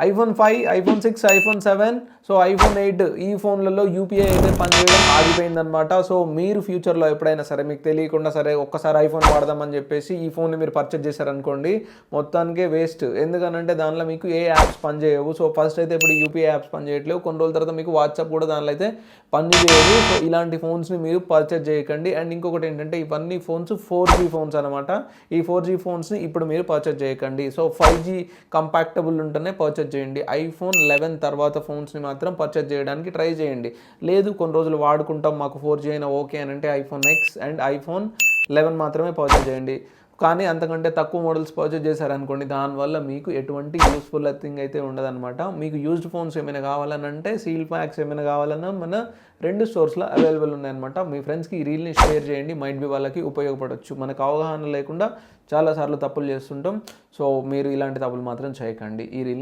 IPhone 5, iPhone 6, iPhone 7, so iPhone 8 ఈ ఫోన్లలో UPI అయితే పనిచేయడం ఆగిపోయిందనమాట. సో మీరు ఫ్యూచర్లో ఎప్పుడైనా సరే మీకు తెలియకుండా సరే ఒక్కసారి ఐఫోన్ వాడదామని చెప్పేసి ఈ ఫోన్ని మీరు పర్చేజ్ చేశారనుకోండి, మొత్తానికే వేస్ట్. ఎందుకనంటే దానిలో మీకు ఏ యాప్స్ పనిచేయవు. సో ఫస్ట్ అయితే ఇప్పుడు యూపీఐ యాప్స్ పనిచేయట్లేవు, కొన్ని రోజుల తర్వాత మీకు వాట్సాప్ కూడా దానిలో అయితే పనిచేయదు. సో ఇలాంటి ఫోన్స్ని మీరు పర్చేజ్ చేయకండి. అండ్ ఇంకొకటి ఏంటంటే ఇవన్నీ ఫోన్స్ 4G ఫోన్స్ అనమాట. ఈ 4G ఫోన్స్ని ఇప్పుడు మీరు పర్చేజ్ చేయకండి. సో 5G కంపాక్టబుల్ ఉంటేనే పర్చేజ్ చేయండి. ఐఫోన్ 11 తర్వాత ఫోన్స్ని మాత్రం పర్చేజ్ చేయడానికి ట్రై చేయండి. లేదు కొన్ని రోజులు వాడుకుంటాం మాకు 4G అయినా ఓకే అని అంటే ఐఫోన్ ఎక్స్ అండ్ ఐఫోన్ 11 మాత్రమే పర్చేజ్ చేయండి. కానీ అంతకంటే తక్కువ మోడల్స్ పర్చేజ్ చేశారనుకోండి, దానివల్ల మీకు ఎటువంటి యూస్ఫుల్ థింగ్ అయితే ఉండదన్నమాట. మీకు యూజ్డ్ ఫోన్స్ ఏమైనా కావాలనంటే, సీల్ ప్యాక్స్ ఏమైనా కావాలన్నా మన 2 స్టోర్స్లో అవైలబుల్ ఉన్నాయన్నమాట. మీ ఫ్రెండ్స్కి ఈ రీల్ని షేర్ చేయండి, మైట్ బి వాళ్ళకి ఉపయోగపడవచ్చు. మనకు అవగాహన లేకుండా చాలాసార్లు తప్పులు చేస్తుంటాం. సో మీరు ఇలాంటి తప్పులు మాత్రం చేయకండి. ఈ రీల్ని